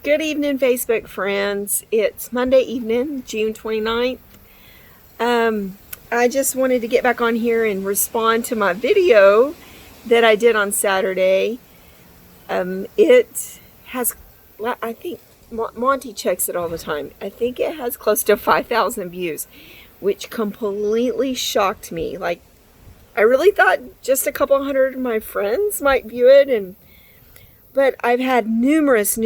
Good evening, Facebook friends. It's Monday evening, June 29th. I just wanted to get back on here and respond to my video that I did on Saturday. It has, I think, Monty checks it all the time. I think it has close to 5,000 views, which completely shocked me. Like, I really thought just a couple hundred of my friends might view it, but I've had numerous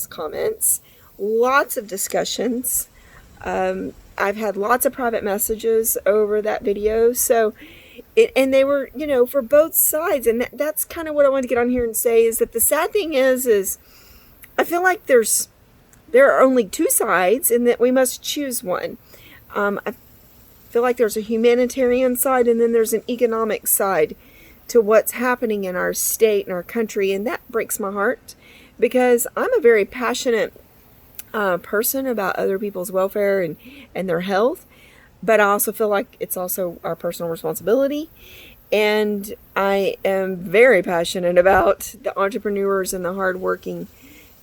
comments, lots of discussions. I've had lots of private messages over that video. And they were, for both sides. And that's kind of what I wanted to get on here and say, is that the sad thing is I feel like there are only two sides and that we must choose one. I feel like there's a humanitarian side and then there's an economic side to what's happening in our state and our country. And that breaks my heart because I'm a very passionate person about other people's welfare and their health. But I also feel like it's also our personal responsibility. And I am very passionate about the entrepreneurs and the hardworking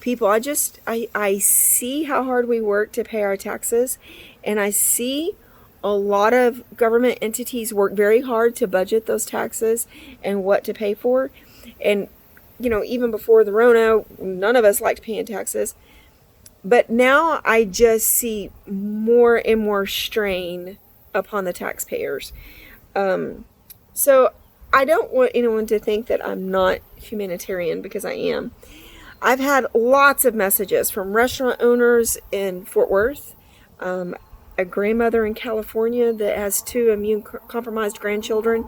people. I see how hard we work to pay our taxes. And I see a lot of government entities work very hard to budget those taxes and what to pay for. And, even before the Rona, none of us liked paying taxes. But now I just see more and more strain upon the taxpayers. So I don't want anyone to think that I'm not humanitarian, because I am. I've had lots of messages from restaurant owners in Fort Worth, a grandmother in California that has two immune-compromised grandchildren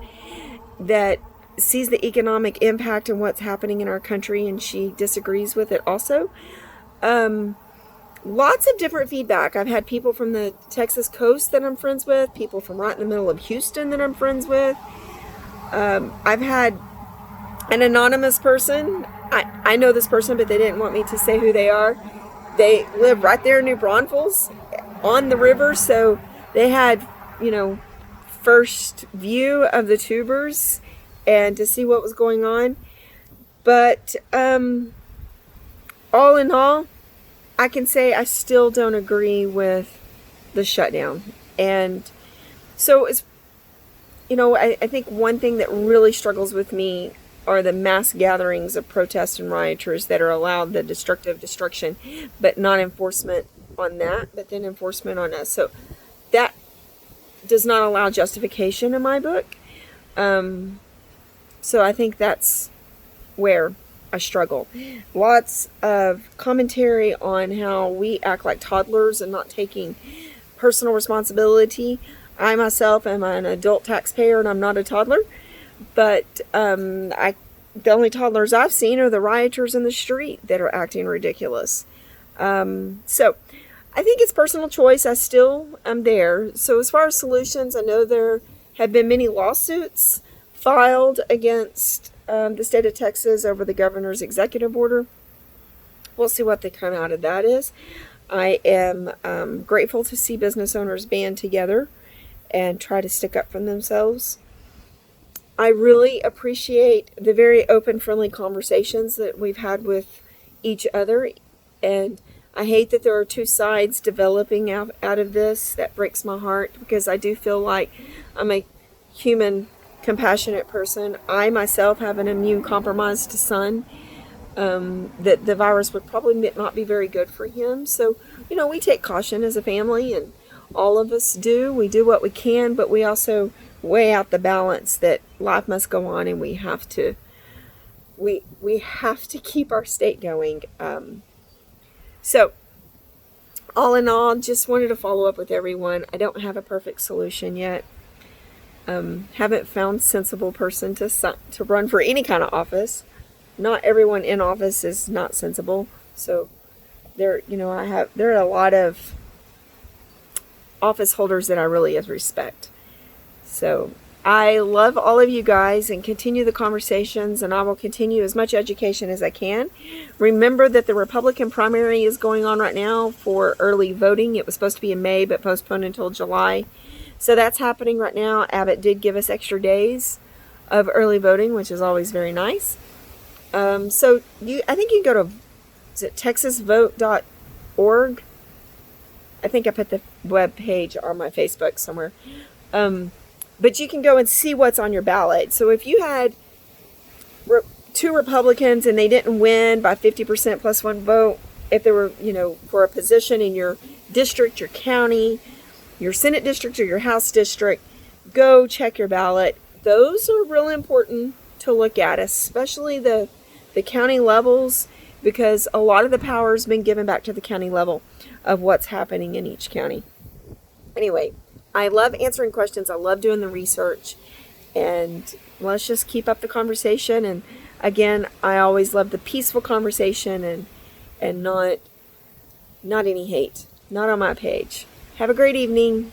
that sees the economic impact and what's happening in our country, and she disagrees with it also. Lots of different feedback. I've had people from the Texas coast that I'm friends with, people from right in the middle of Houston that I'm friends with. I've had an anonymous person. I know this person, but they didn't want me to say who they are. They live right there in New Braunfels on the river, so they had, first view of the tubers and to see what was going on. But all in all, I can say I still don't agree with the shutdown. And so it's, I think one thing that really struggles with me are the mass gatherings of protests and rioters that are allowed, the destructive destruction, but not enforcement on that, but then enforcement on us. So that does not allow justification in my book. So I think that's where I struggle. Lots of commentary on how we act like toddlers and not taking personal responsibility. I myself am an adult taxpayer and I'm not a toddler, but the only toddlers I've seen are the rioters in the street that are acting ridiculous. So I think it's personal choice. I still am there. So as far as solutions, I know there have been many lawsuits filed against the state of Texas over the governor's executive order. We'll see what the come out of that is. I am grateful to see business owners band together and try to stick up for themselves. I really appreciate the very open, friendly conversations that we've had with each other. And I hate that there are two sides developing out of this. That breaks my heart because I do feel like I'm a human, compassionate person. I myself have an immune-compromised son. That the virus would probably not be very good for him. So, we take caution as a family, and all of us do. We do what we can, but we also weigh out the balance that life must go on, and we have to keep our state going. So, all in all, just wanted to follow up with everyone. I don't have a perfect solution yet. Haven't found sensible person to run for any kind of office. Not everyone in office is not sensible. So there are a lot of office holders that I really respect. So I love all of you guys and continue the conversations, and I will continue as much education as I can. Remember that the Republican primary is going on right now for early voting. It was supposed to be in May, but postponed until July. So that's happening right now. Abbott did give us extra days of early voting, which is always very nice. I think you can go to is it texasvote.org? I think I put the web page on my Facebook somewhere. But you can go and see what's on your ballot. So if you had two Republicans and they didn't win by 50% plus one vote, if they were, for a position in your district, your county, your Senate district, or your House district, go check your ballot. Those are really important to look at, especially the county levels, because a lot of the power has been given back to the county level of what's happening in each county. Anyway, I love answering questions. I love doing the research. And let's just keep up the conversation. And again, I always love the peaceful conversation and not any hate. Not on my page. Have a great evening.